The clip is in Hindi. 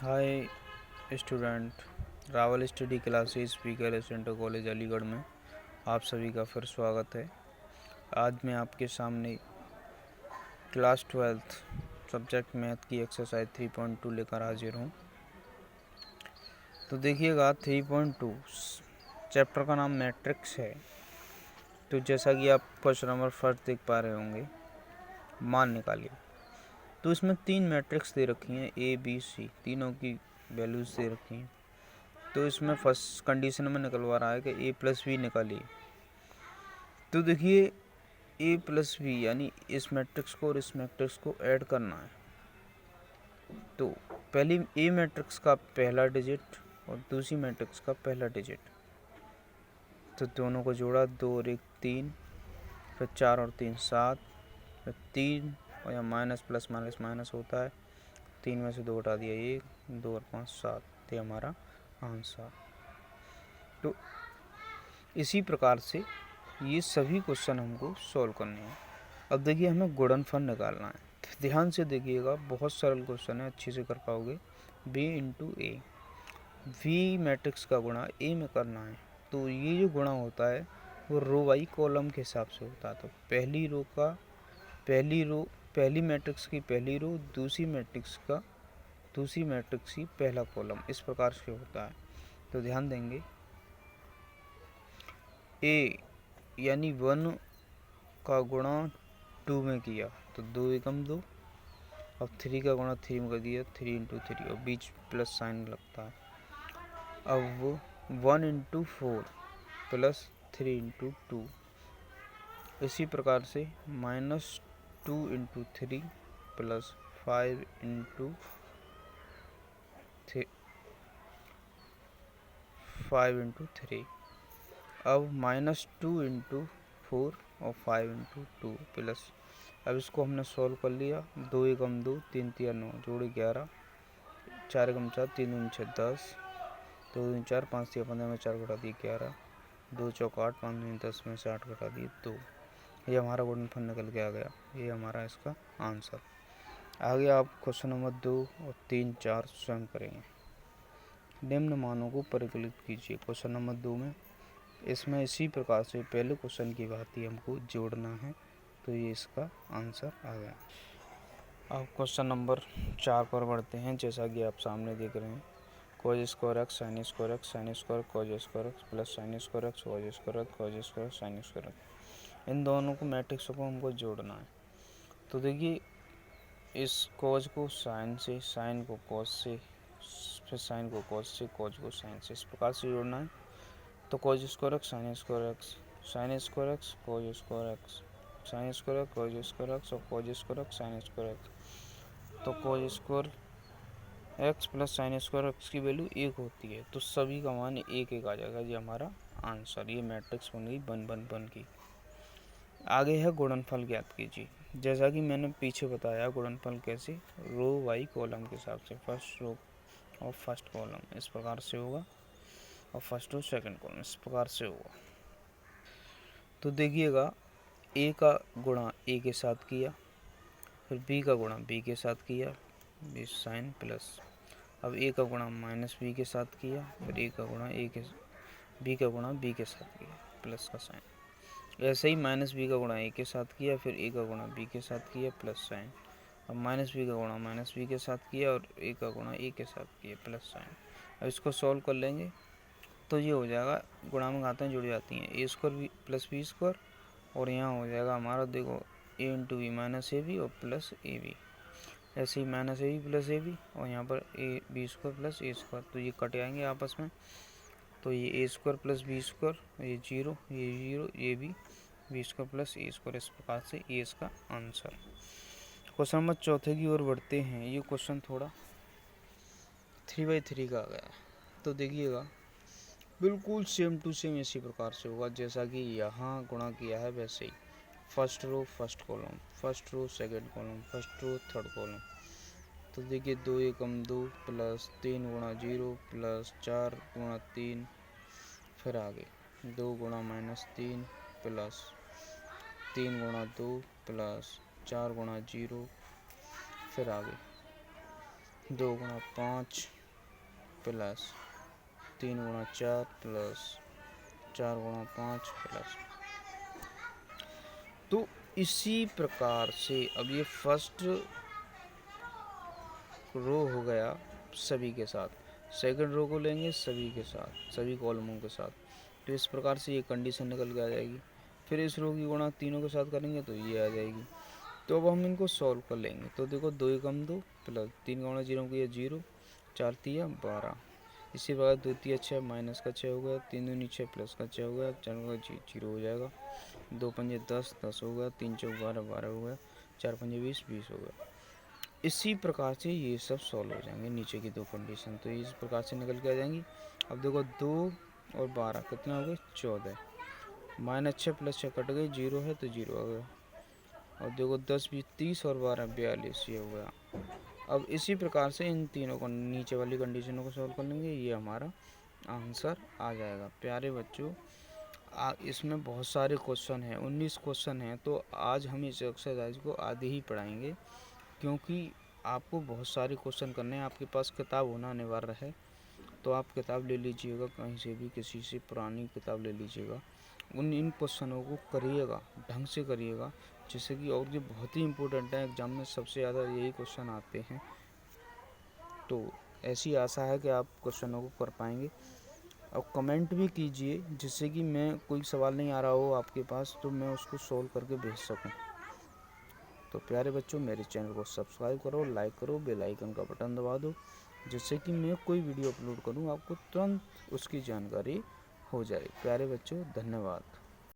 Hi student, Rawal study classes speaker centre college Aligarh में आप सभी का फिर स्वागत है। आज मैं आपके सामने क्लास 12th सब्जेक्ट मैथ की एक्सरसाइज 3.2 लेकर हाजिर हूँ। तो देखिएगा 3.2 चैप्टर का नाम मैट्रिक्स है। तो जैसा कि आप क्वेश्चन नंबर फर्स्ट देख पा रहे होंगे, मान निकालिए। तो इसमें 3 मैट्रिक्स दे रखी हैं, ए बी सी, तीनों की वैल्यूज़ दे रखी हैं। तो इसमें फर्स्ट कंडीशन में निकलवा रहा है कि ए प्लस बी निकालिए। तो देखिए ए प्लस बी यानी इस मैट्रिक्स को और इस मैट्रिक्स को ऐड करना है। तो पहली ए मैट्रिक्स का पहला डिजिट और दूसरी मैट्रिक्स का पहला डिजिट, तो दोनों को जोड़ा, 2 और 1 3, फिर 4 और 3 7, फिर 3 और यहाँ माइनस प्लस माइनस माइनस होता है, 3 में से 2 हटा दिया, 1 2 और 5 7, ये हमारा आंसर। तो इसी प्रकार से ये सभी क्वेश्चन हमको सॉल्व करने हैं। अब देखिए हमें गुणनफल निकालना है। तो ध्यान से देखिएगा, बहुत सरल क्वेश्चन है, अच्छे से कर पाओगे। b into A, V matrix का गुणा ए में करना है। तो ये जो गुणा होता है वो रो वाई कॉलम के हिसाब से होता है। तो पहली मैट्रिक्स की पहली रो, दूसरी मैट्रिक्स की पहला कॉलम, इस प्रकार से होता है। तो ध्यान देंगे, ए यानी 1 का गुणा 2 में किया तो 2 एकम 2, अब 3 का गुणा 3 में कर दिया, 3 इंटू 3, और बीच प्लस साइन लगता है। अब वो 1 इंटू 4 प्लस 3 इंटू 2, इसी प्रकार से -2 इंटू 3 प्लस 5 इंटू 3। अब -2 इंटू 4 और 5 इंटू 2 प्लस, अब इसको हमने सॉल्व कर लिया। 2 एकम 2, 3 3 9, जोड़े 11, 4 एकम 4, 3 दूनी 6 10, 2 दूनी 4, 5 3 15 में 4 घटा दिए 11, 2 चौक 8, 5 दूनी 10 में से 8 घटा दिए 2। ये हमारा गुणनफल निकल के आ गया, ये हमारा इसका आंसर। आगे आप क्वेश्चन नंबर 2 और 3 4 स्वयं करेंगे। निम्न मानों को परिकलित कीजिए। क्वेश्चन नंबर 2 में इसमें इसी प्रकार से पहले क्वेश्चन की भांति हमको जोड़ना है। तो ये इसका आंसर आ गया। अब क्वेश्चन नंबर 4 पर बढ़ते हैं। जैसा कि आप सामने देख रहे हैं, cos square x sin square x sin square cos square x plus sin square x cos square x cos square sin square x, इन दोनों को मैट्रिक्स को हमको जोड़ना है। तो देखिए, इस कोज को साइन से, साइन को कोज से, फिर साइन को कोज से, कोज को साइन से, इस प्रकार से जोड़ना है। तो cos square x sin square x, sin square x cos square x, sin square x cos square x और cos square x sin square x. तो cos square x plus sin square x की वैल्यू 1 होती है, तो सभी का मान 1 1 आ जाएगा। ये हमारा आंसर, ये मैट्रिक्स बन गई बन की। आगे है गुणनफल ज्ञात कीजिए। जैसा कि मैंने पीछे बताया, गुणनफल कैसे, रो वाई कॉलम के हिसाब से, फर्स्ट रो और फर्स्ट कॉलम इस प्रकार से होगा, और फर्स्ट रो सेकंड कॉलम इस प्रकार से होगा। तो देखिएगा, ए का गुणा ए के साथ किया, फिर बी का गुणा बी के साथ किया, बी साइन प्लस, अब ए का गुणा माइनस बी के साथ किया, फिर ए का गुणा बी का गुणा बी के साथ किया, प्लस का साइन। ऐसे ही माइनस बी का गुणा ए के साथ किया, फिर ए का गुणा बी के साथ किया, प्लस साइन। अब माइनस बी का गुणा माइनस बी के साथ किया और ए का गुणा ए के साथ किया, प्लस साइन। अब इसको सॉल्व कर लेंगे तो ये हो जाएगा, गुणा में घातें जुड़ जाती हैं, a square b plus b square, और यहाँ हो जाएगा हमारा, देखो, a into b minus a b और प्लस ए बी, ऐसे ही minus a b plus a b, और यहाँ पर a b square plus a square, तो ये कट जाएंगे आपस में। तो ये a square plus b square, ये जीरो, ये b square plus a square, इस प्रकार से ये इसका आंसर। क्वेश्चन नंबर 4 की ओर बढ़ते हैं। ये क्वेश्चन थोड़ा 3/3 का आ गया। तो देखिएगा, बिल्कुल सेम टू सेम इसी प्रकार से होगा जैसा कि यहाँ गुणा किया है वैसे ही। First row first column, first row second column, first row third column. तो देखिए, 2 एकम 2 प्लस 3 गुणा 0 प्लस 4 गुणा 3, फिर आगे 2 गुणा -3 प्लस 3 गुणा 2 प्लस 4 गुणा 0, फिर आगे 2 गुणा 5 प्लस 3 गुणा 4 प्लस 4 गुणा 5 प्लस। तो इसी प्रकार से अब ये फर्स्ट रो हो गया सभी के साथ, सेकंड रो को लेंगे सभी के साथ, सभी कॉलमों के साथ। तो इस प्रकार से ये कंडीशन निकल के आ जाएगी। फिर इस रो की गुणा तीनों के साथ करेंगे तो ये आ जाएगी। तो अब हम इनको सॉल्व कर लेंगे। तो देखो 2 एकम 2 प्लस 3 का गुणा 0 किया 0, 4 तिया 12। इसी प्रकार 2 तिया 6 माइनस का 6 हो गया, 3 दूनी 6 प्लस का 6 हो गया, 4 का 0 हो जाएगा, 2 पंजे 10 10 हो गया, 3 चौक 12 12 हो गया, 4 पंजे 20 20 हो गया। इसी प्रकार से ये सब सॉल्व हो जाएंगे नीचे की दो कंडीशन, तो इस प्रकार से निकल के आ जाएंगी। अब देखो 2 और 12 कितना हो गए 14, माइनस 6 प्लस 6 कट गई, 0 है तो 0 आ गया। और देखो 10 20 30 और 12 42 ये हो गया। अब इसी प्रकार से इन तीनों को नीचे वाली कंडीशनों को सॉल्व कर लेंगे, ये हमारा आंसर आ जाएगा। प्यारे बच्चों इसमें बहुत सारे क्वेश्चन हैं, 19 क्वेश्चन हैं, तो आज हम इस एक्सरसाइज को आधे ही पढ़ाएंगे क्योंकि आपको बहुत सारे क्वेश्चन करने हैं। आपके पास किताब होना अनिवार्य है, तो आप किताब ले लीजिएगा कहीं से भी, किसी से पुरानी किताब ले लीजिएगा, इन क्वेश्चनों को करिएगा, ढंग से करिएगा, जैसे कि और ये बहुत ही इम्पोर्टेंट है, एग्जाम में सबसे ज़्यादा यही क्वेश्चन आते हैं। तो ऐसी आशा है कि आप क्वेश्चनों को कर पाएंगे। और कमेंट भी कीजिए, जिससे कि मैं कोई सवाल नहीं आ रहा हो आपके पास तो मैं उसको सोल्व करके भेज सकूं। तो प्यारे बच्चों मेरे चैनल को सब्सक्राइब करो, लाइक करो, बेल आइकन का बटन दबा दो, जिससे कि मैं कोई वीडियो अपलोड करूं आपको तुरंत उसकी जानकारी हो जाए। प्यारे बच्चों धन्यवाद।